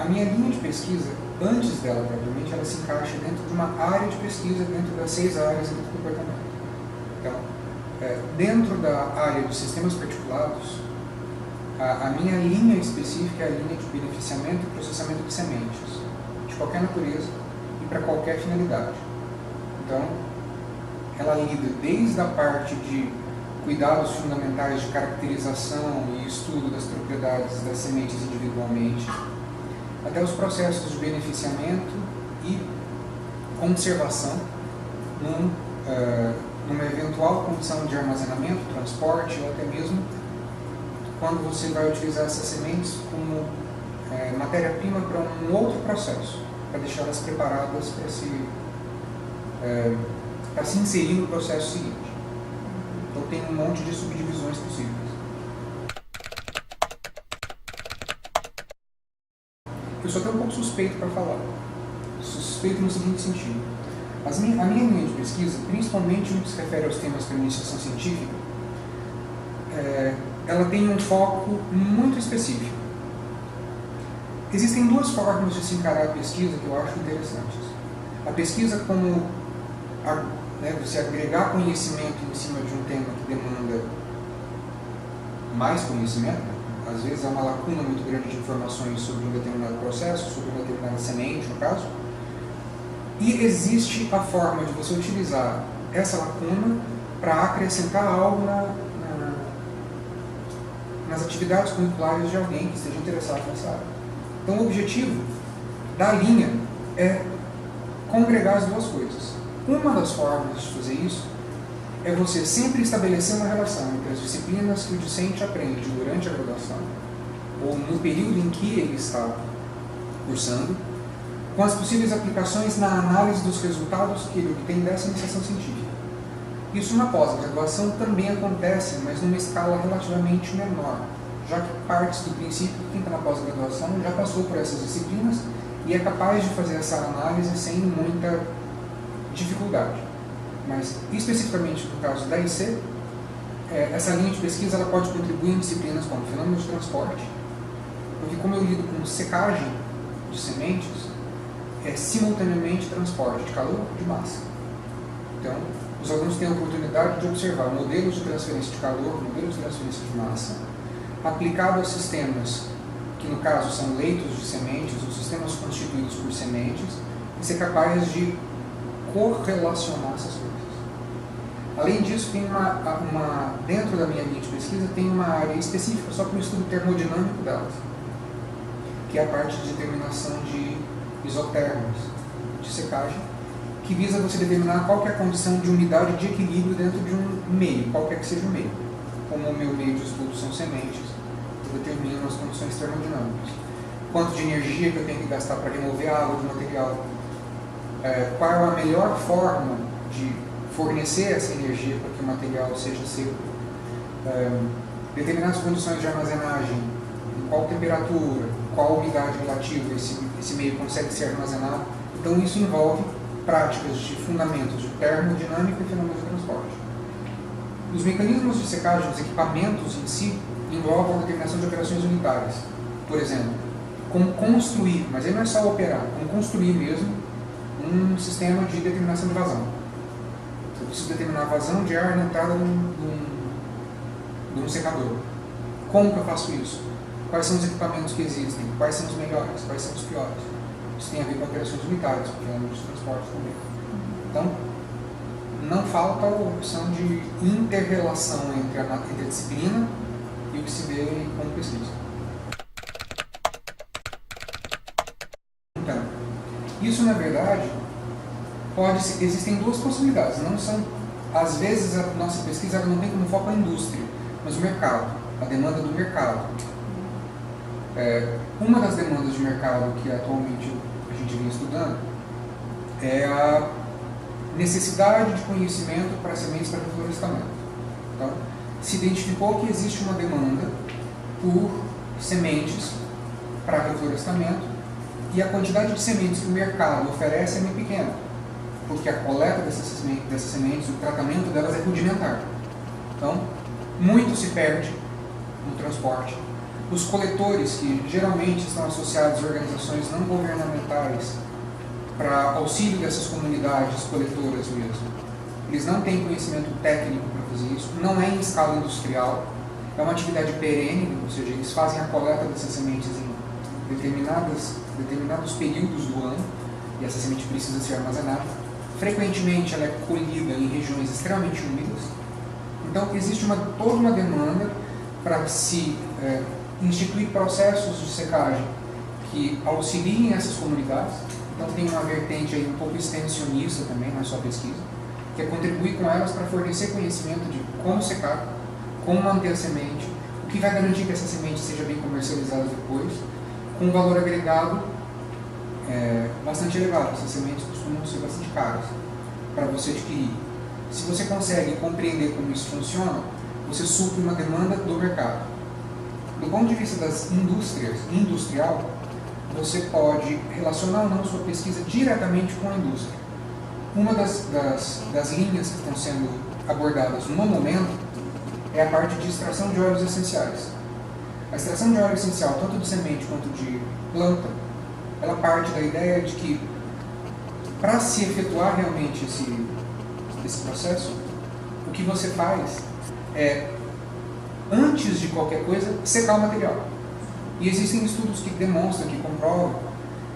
a minha linha de pesquisa, antes dela propriamente, ela se encaixa dentro de uma área de pesquisa, dentro das 6 áreas do comportamento. Então, dentro da área de sistemas particulados, a minha linha específica é a linha de beneficiamento e processamento de sementes, de qualquer natureza e para qualquer finalidade. Então, ela lida desde a parte de cuidados fundamentais de caracterização e estudo das propriedades das sementes individualmente, até os processos de beneficiamento e conservação numa eventual condição de armazenamento, transporte ou até mesmo quando você vai utilizar essas sementes como matéria-prima para um outro processo, para deixá-las preparadas para se inserir no processo seguinte. Então tem um monte de subdivisões possíveis. Eu sou até um pouco suspeito para falar. Suspeito no seguinte sentido. A minha linha de pesquisa, principalmente no que se refere aos temas para iniciação científica, ela tem um foco muito específico. Existem 2 formas de se encarar a pesquisa que eu acho interessantes. A pesquisa como você agregar conhecimento em cima de um tema que demanda mais conhecimento. Às vezes há uma lacuna muito grande de informações sobre um determinado processo, sobre uma determinada semente, no caso. E existe a forma de você utilizar essa lacuna para acrescentar algo nas atividades curriculares de alguém que esteja interessado nessa área. Então, o objetivo da linha é congregar as 2 coisas. Uma das formas de fazer isso é você sempre estabelecer uma relação entre as disciplinas que o discente aprende durante a graduação, ou no período em que ele está cursando, com as possíveis aplicações na análise dos resultados que ele obtém dessa iniciação científica. Isso na pós-graduação também acontece, mas numa escala relativamente menor, já que parte do princípio que quem está na pós-graduação já passou por essas disciplinas e é capaz de fazer essa análise sem muita dificuldade. Mas, especificamente no caso da IC, essa linha de pesquisa ela pode contribuir em disciplinas como fenômenos de transporte, porque como eu lido com secagem de sementes, é simultaneamente transporte de calor e de massa. Então, os alunos têm a oportunidade de observar modelos de transferência de calor, modelos de transferência de massa, aplicado a sistemas que, no caso, são leitos de sementes ou sistemas constituídos por sementes, e ser capazes de correlacionar essas coisas. Além disso, tem dentro da minha linha de pesquisa, tem uma área específica só para o estudo termodinâmico delas, que é a parte de determinação de isotérmicos de secagem, que visa você determinar qual que é a condição de unidade de equilíbrio dentro de um meio, qualquer que seja o meio. Como o meu meio de estudo são sementes, eu determino as condições termodinâmicas. Quanto de energia que eu tenho que gastar para remover a água do material, qual é a melhor forma de fornecer essa energia para que o material seja seco, determinar as condições de armazenagem, em qual temperatura, qual umidade relativa esse meio consegue ser armazenado. Então isso envolve práticas de fundamentos de termodinâmica e fenômenos de transporte. Os mecanismos de secagem, os equipamentos em si, envolvem a determinação de operações unitárias. Por exemplo, como construir, mas aí não é só operar, como construir mesmo um sistema de determinação de vazão. Eu preciso determinar a vazão de ar na entrada de um secador. Como que eu faço isso? Quais são os equipamentos que existem? Quais são os melhores? Quais são os piores? Isso tem a ver com operações unitárias, porque é um dos transportes também. Então, não falta a opção de inter-relação entre a disciplina e o que se vê como pesquisa. Então, isso na verdade existem 2 possibilidades. Não são, às vezes a nossa pesquisa não tem como foco a indústria, mas o mercado, a demanda do mercado. Uma das demandas de mercado que atualmente a gente vem estudando é a necessidade de conhecimento para sementes para reflorestamento. Então, se identificou que existe uma demanda por sementes para reflorestamento e a quantidade de sementes que o mercado oferece é muito pequena, porque a coleta dessas sementes, o tratamento delas é rudimentar. Então, muito se perde no transporte, Os coletores, que geralmente estão associados a organizações não governamentais para auxílio dessas comunidades coletoras mesmo, eles não têm conhecimento técnico para fazer isso, não é em escala industrial, é uma atividade perene, ou seja, eles fazem a coleta dessas sementes em determinados períodos do ano, e essa semente precisa ser armazenada. Frequentemente ela é colhida em regiões extremamente úmidas, então existe toda uma demanda para se instituir processos de secagem que auxiliem essas comunidades. Então tem uma vertente aí um pouco extensionista também na sua pesquisa, que é contribuir com elas para fornecer conhecimento de como secar, como manter a semente, o que vai garantir que essa semente seja bem comercializada depois, com um valor agregado bastante elevado. Essas sementes costumam ser bastante caras para você adquirir. Se você consegue compreender como isso funciona, você supre uma demanda do mercado. Do ponto de vista das industrial, você pode relacionar ou não sua pesquisa diretamente com a indústria. Uma das linhas que estão sendo abordadas no momento é a parte de extração de óleos essenciais. A extração de óleo essencial, tanto de semente quanto de planta, ela parte da ideia de que, para se efetuar realmente esse processo, o que você faz é, antes de qualquer coisa, secar o material. E existem estudos que demonstram, que comprovam,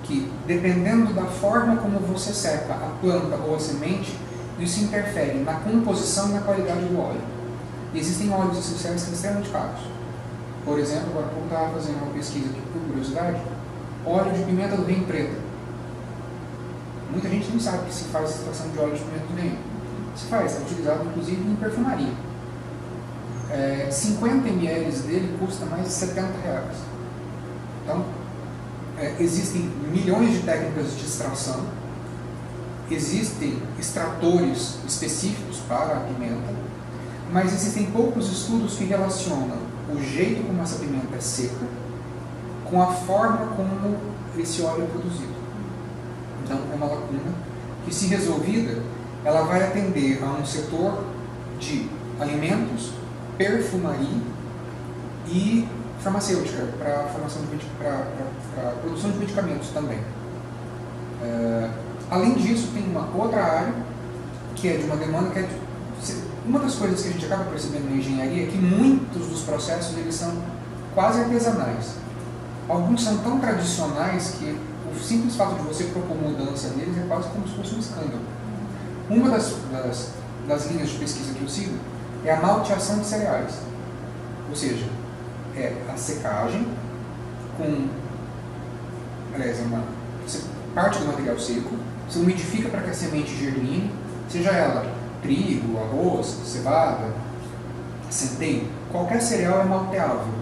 que dependendo da forma como você seca a planta ou a semente, isso interfere na composição e na qualidade do óleo. E existem óleos essenciais que são extremamente caros. Por exemplo, agora eu estava fazendo uma pesquisa aqui, por curiosidade, óleo de pimenta do reino preta. Muita gente não sabe que se faz extração de óleo de pimenta do reino. Se faz, é utilizado inclusive em perfumaria. 50 ml dele custa mais de R$70. Então, existem milhões de técnicas de extração, existem extratores específicos para a pimenta, mas existem poucos estudos que relacionam o jeito como essa pimenta é seca com a forma como esse óleo é produzido. Então, é uma lacuna que, se resolvida, ela vai atender a um setor de alimentos, perfumaria e farmacêutica, para a produção de medicamentos também. Além disso, tem uma outra área que é de uma demanda que uma das coisas que a gente acaba percebendo na engenharia é que muitos dos processos eles são quase artesanais. Alguns são tão tradicionais que o simples fato de você propor mudança neles é quase como se fosse um escândalo. Uma das linhas de pesquisa que eu sigo é a malteação de cereais. Ou seja, é a secagem com... Aliás, você parte do material seco, você umidifica para que a semente germine, seja ela trigo, arroz, cevada, centeio. Qualquer cereal é malteável.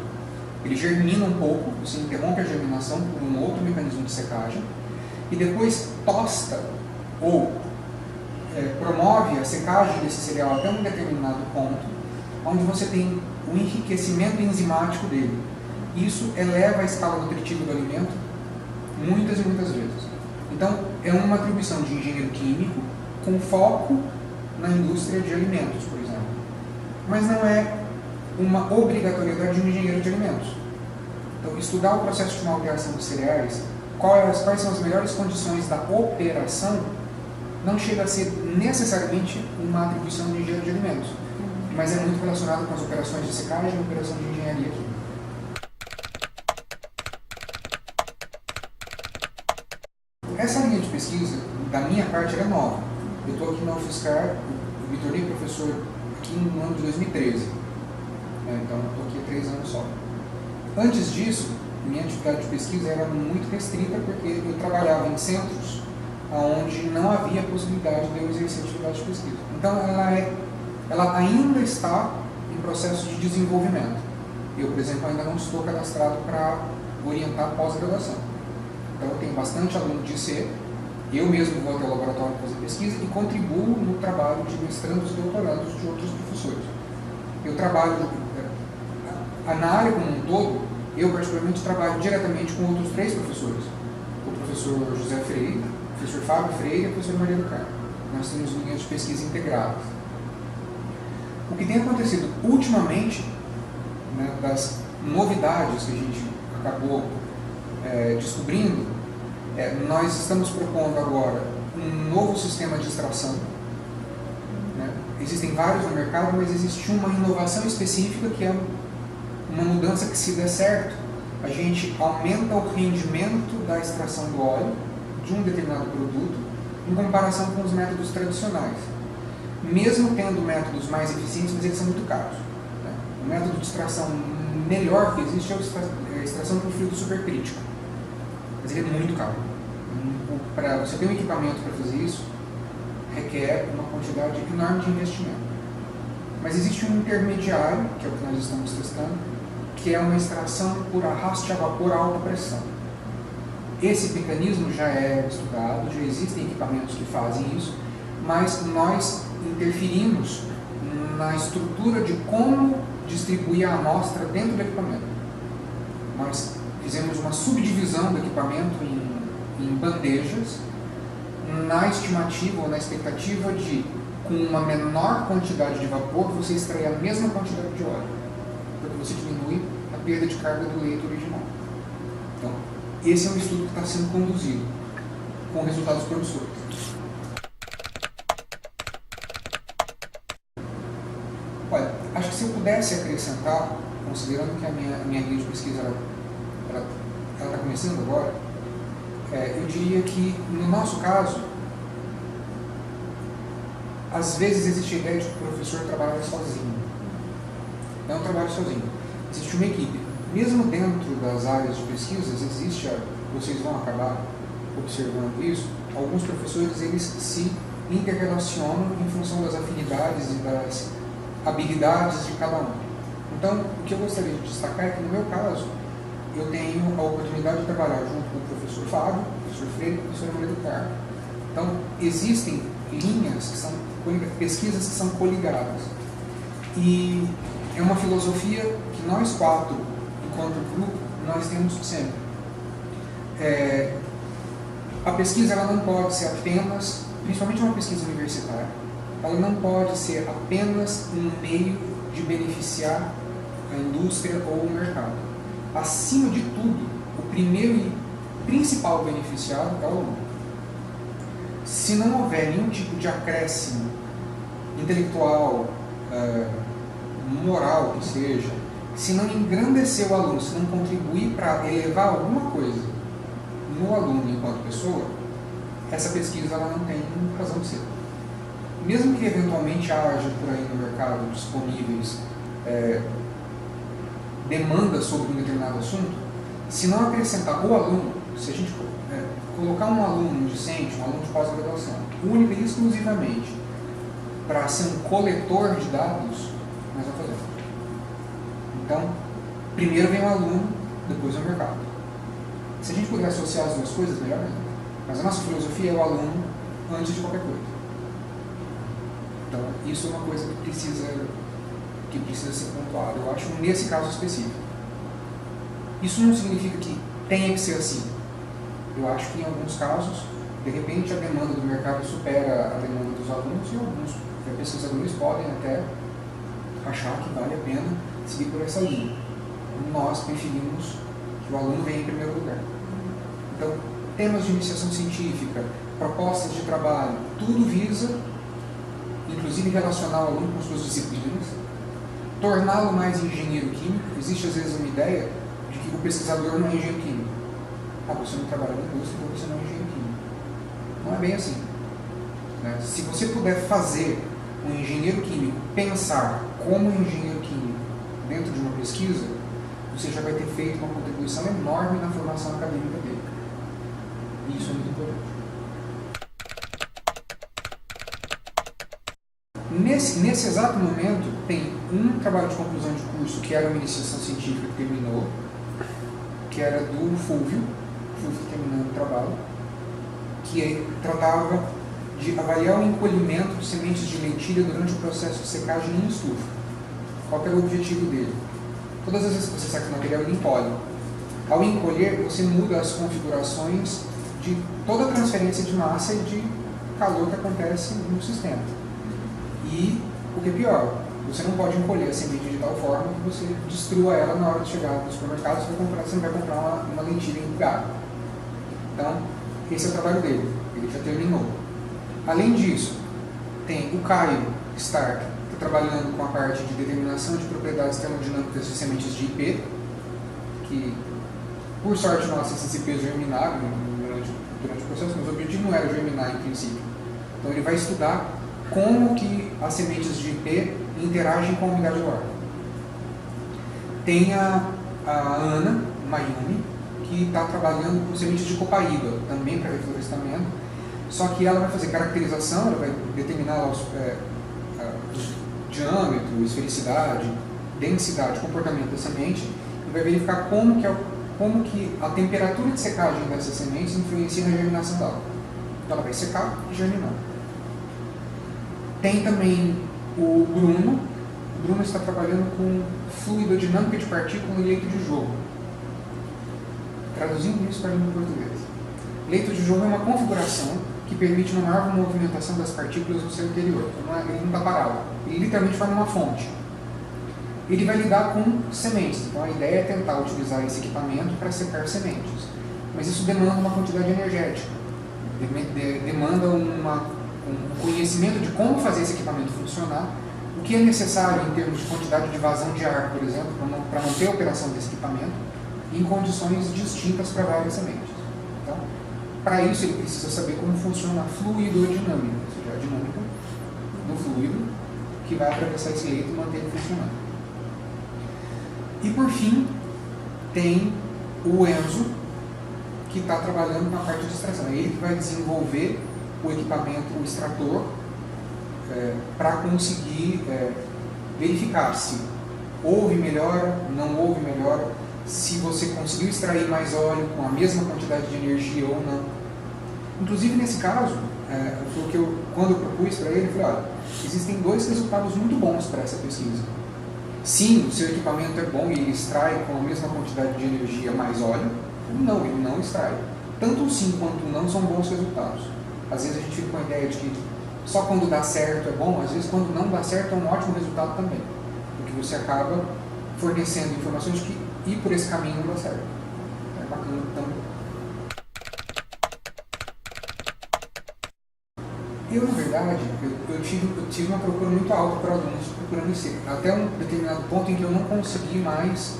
Ele germina um pouco, você interrompe a germinação por um outro mecanismo de secagem, e depois tosta ou promove a secagem desse cereal até um determinado ponto, onde você tem o enriquecimento enzimático dele. Isso eleva a escala nutritiva do alimento muitas e muitas vezes. Então, é uma atribuição de engenheiro químico com foco na indústria de alimentos, por exemplo. Mas não é uma obrigatoriedade de um engenheiro de alimentos. Então, estudar o processo de malteação de cereais, quais são as melhores condições da operação, não chega a ser necessariamente uma atribuição de engenheiro de alimentos, mas é muito relacionado com as operações de secagem e operação de engenharia química. Essa linha de pesquisa, da minha parte, ela é nova. Eu estou aqui na UFSCar, eu me tornei professor aqui no ano de 2013. Então, eu estou aqui há 3 anos só. Antes disso, minha atividade de pesquisa era muito restrita, porque eu trabalhava em centros onde não havia possibilidade de eu exercer atividade de pesquisa. Então, ela ainda está em processo de desenvolvimento. Eu, por exemplo, ainda não estou cadastrado para orientar pós-graduação. Então, eu tenho bastante aluno de IC, eu mesmo vou até o laboratório fazer pesquisa e contribuo no trabalho de mestrandos e doutorandos de outros professores. Eu trabalho, na área como um todo, eu particularmente trabalho diretamente com outros 3 professores. O professor José Freire, o professor Fábio Freire e a professora Maria do Carmo. Nós temos linhas de pesquisa integradas. O que tem acontecido ultimamente, né, das novidades que a gente acabou descobrindo, nós estamos propondo agora um novo sistema de extração. Né? Existem vários no mercado, mas existe uma inovação específica que é uma mudança que, se der certo, a gente aumenta o rendimento da extração do óleo de um determinado produto em comparação com os métodos tradicionais. Mesmo tendo métodos mais eficientes, mas eles são muito caros. Né? O método de extração melhor que existe é a extração por filtro supercrítico. Mas ele é muito caro. Para você ter um equipamento para fazer isso, requer uma quantidade enorme de investimento. Mas existe um intermediário, que é o que nós estamos testando, que é uma extração por arraste a vapor a alta pressão. Esse mecanismo já é estudado, já existem equipamentos que fazem isso, mas nós interferimos na estrutura de como distribuir a amostra dentro do equipamento. Nós fizemos uma subdivisão do equipamento em bandejas, na estimativa ou na expectativa de, com uma menor quantidade de vapor, você extrair a mesma quantidade de óleo, porque você diminui a perda de carga do leito original. Então, esse é um estudo que está sendo conduzido, com resultados promissores. Olha, acho que se eu pudesse acrescentar, considerando que a minha linha de pesquisa ela está começando agora, eu diria que, no nosso caso, às vezes existe a ideia de que o professor trabalha sozinho. Não trabalha sozinho. Existe uma equipe. Mesmo dentro das áreas de pesquisas, vocês vão acabar observando isso, alguns professores eles se interrelacionam em função das afinidades e das habilidades de cada um. Então, o que eu gostaria de destacar é que, no meu caso, eu tenho a oportunidade de trabalhar junto com o professor Fábio, o professor Freire e a professora Maria do Carmo. Então, existem linhas que são pesquisas que são coligadas. E é uma filosofia que nós quatro, enquanto grupo, nós temos sempre. A pesquisa ela não pode ser apenas, principalmente uma pesquisa universitária, ela não pode ser apenas um meio de beneficiar a indústria ou o mercado. Acima de tudo, o primeiro e principal beneficiado é o aluno. Se não houver nenhum tipo de acréscimo intelectual, moral que seja, se não engrandecer o aluno, se não contribuir para elevar alguma coisa no aluno enquanto pessoa, essa pesquisa ela não tem razão de ser. Mesmo que eventualmente haja por aí no mercado disponíveis demandas sobre um determinado assunto, se não acrescentar o aluno, se a gente colocar um aluno discente, um aluno de pós-graduação, única e exclusivamente para ser um coletor de dados, nós vamos fazer. Então, primeiro vem o aluno, depois o mercado. Se a gente puder associar as duas coisas, melhor ainda. Mas a nossa filosofia é o aluno antes de qualquer coisa. Então, isso é uma coisa que precisa ser pontuada, eu acho, nesse caso específico. Isso não significa que tenha que ser assim. Eu acho que em alguns casos, de repente, a demanda do mercado supera a demanda dos alunos e alguns pesquisadores podem até achar que vale a pena seguir por essa linha. Nós preferimos que o aluno venha em primeiro lugar. Então, temas de iniciação científica, propostas de trabalho, tudo visa, inclusive, relacionar o aluno com suas disciplinas, torná-lo mais engenheiro químico. Existe, às vezes, uma ideia de que o pesquisador não é engenheiro químico. Você não trabalha na indústria, então você não é engenheiro químico. Não é bem assim. Né? Se você puder fazer um engenheiro químico pensar como um engenheiro químico dentro de uma pesquisa, você já vai ter feito uma contribuição enorme na formação acadêmica dele. E isso é muito importante. Nesse exato momento, tem um trabalho de conclusão de curso que era uma iniciação científica que terminou, que era do Fúvio terminando o trabalho, que tratava de avaliar o encolhimento de sementes de lentilha durante o processo de secagem em estufa. Qual era o objetivo dele? Todas as vezes que você seca o material, ele encolhe. Ao encolher, você muda as configurações de toda a transferência de massa e de calor que acontece no sistema. E o que é pior, Você não pode encolher a semente de tal forma que você destrua ela na hora de chegar no supermercado, você não vai comprar uma lentilha em lugar. Então, esse é o trabalho dele, ele já terminou. Além disso, tem o Caio Stark, que está trabalhando com a parte de determinação de propriedades termodinâmicas de sementes de IP, que, por sorte nossa, esses IPs germinaram durante o processo, mas o objetivo não era germinar em princípio. Então ele vai estudar como que as sementes de IP interagem com a umidade do ar. Tem a Ana Mayumi, que está trabalhando com sementes de copaíba, também para reflorestamento, só que ela vai fazer caracterização, ela vai determinar os diâmetro, esfericidade, densidade, comportamento da semente, e vai verificar como que a temperatura de secagem dessas sementes influencia na germinação dela. Então ela vai secar e germinar. Tem também o Bruno. O Bruno está trabalhando com fluidodinâmica de partícula e leito de jogo. Traduzindo isso para a língua portuguesa. Leito de jogo é uma configuração que permite uma maior movimentação das partículas no seu interior. Então, ele não está parado. Ele literalmente forma uma fonte. Ele vai lidar com sementes. Então a ideia é tentar utilizar esse equipamento para secar sementes. Mas isso demanda uma quantidade energética. Demanda um conhecimento de como fazer esse equipamento funcionar, o que é necessário em termos de quantidade de vazão de ar, por exemplo, para manter a operação desse equipamento em condições distintas para várias sementes. Então, para isso ele precisa saber como funciona a fluidodinâmica, ou seja, a dinâmica do fluido que vai atravessar esse leito e manter ele funcionando. E por fim, tem o Enzo, que está trabalhando na parte de extração. É ele que vai desenvolver o equipamento, o extrator, para conseguir verificar se houve melhora, não houve melhora, se você conseguiu extrair mais óleo com a mesma quantidade de energia ou não. Inclusive nesse caso, quando eu propus para ele, eu falei, olha, existem dois resultados muito bons para essa pesquisa. Sim, o seu equipamento é bom e ele extrai com a mesma quantidade de energia mais óleo, ou não, ele não extrai. Tanto o sim quanto o não são bons resultados. Às vezes a gente fica com a ideia de que só quando dá certo é bom, às vezes quando não dá certo é um ótimo resultado também. Porque você acaba fornecendo informações que ir por esse caminho não dá certo. É bacana também. Eu, na verdade, eu tive uma procura muito alta para alunos procurando isso. Até um determinado ponto em que eu não consegui mais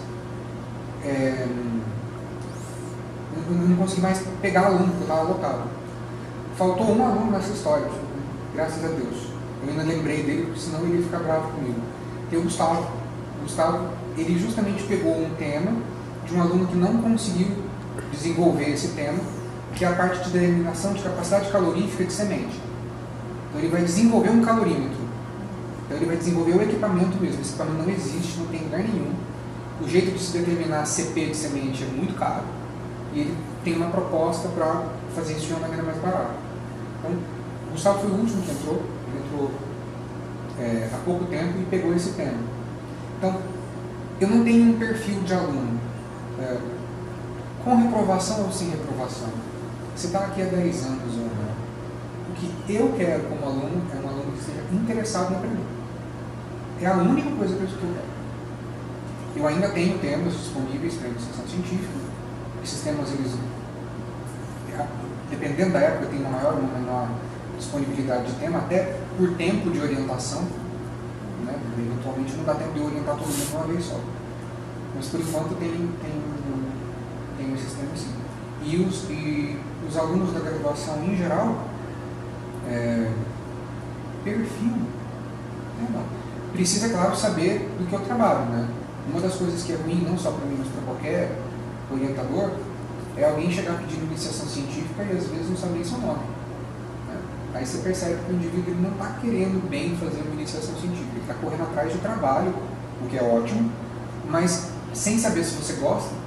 não consegui mais pegar aluno, porque eu estava lotado. Faltou um aluno nessa história, graças a Deus. Eu ainda lembrei dele, porque senão ele ia ficar bravo comigo. Tem o Gustavo. O Gustavo, ele justamente pegou um tema de um aluno que não conseguiu desenvolver esse tema, que é a parte de determinação de capacidade calorífica de semente. Então ele vai desenvolver um calorímetro. Então ele vai desenvolver o equipamento mesmo. Esse equipamento não existe, não tem lugar nenhum. O jeito de se determinar CP de semente é muito caro. E ele tem uma proposta para fazer isso de uma maneira mais barata. Então, o Gustavo foi o último que entrou. Ele entrou há pouco tempo e pegou esse tema. Então, eu não tenho um perfil de aluno. Com reprovação ou sem reprovação. Você está aqui há 10 anos ou não. O que eu quero como aluno é um aluno que seja interessado em aprender. É a única coisa que eu quero. Eu ainda tenho temas disponíveis para iniciação científica. Esses temas, eles, dependendo da época, tem uma maior ou uma menor disponibilidade de tema, até por tempo de orientação. Né? Eventualmente não dá tempo de orientar todo mundo de uma vez só. Mas por enquanto tem esses temas sim. E os alunos da graduação em geral, perfil, não. Precisa, claro, saber do que eu trabalho. Né? Uma das coisas que é ruim, não só para mim, mas para qualquer orientador, é alguém chegar pedindo iniciação científica e às vezes não sabe nem seu nome. Né? Aí você percebe que o indivíduo ele não está querendo bem fazer uma iniciação científica, ele está correndo atrás de trabalho, o que é ótimo, mas sem saber se você gosta.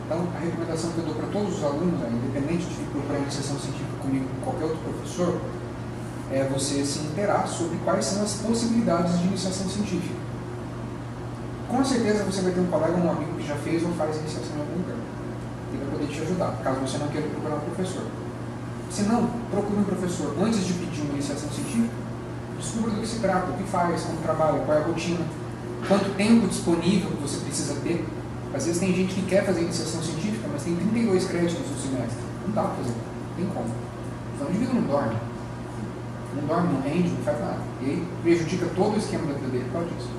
Então, a recomendação que eu dou para todos os alunos, independente de procurar iniciação científica comigo ou qualquer outro professor, é você se inteirar sobre quais são as possibilidades de iniciação científica. Com certeza você vai ter um colega ou um amigo que já fez ou faz iniciação em algum lugar. Ele vai poder te ajudar, caso você não queira procurar um professor. Se não, procure um professor antes de pedir uma iniciação científica, descubra do que se trata, o que faz, como trabalha, qual é a rotina, quanto tempo disponível que você precisa ter. Às vezes tem gente que quer fazer iniciação científica, mas tem 32 créditos no semestre. Não dá para fazer, não tem como. Então o indivíduo não dorme, não rende, não faz nada. E aí prejudica todo o esquema da vida dele por causa disso.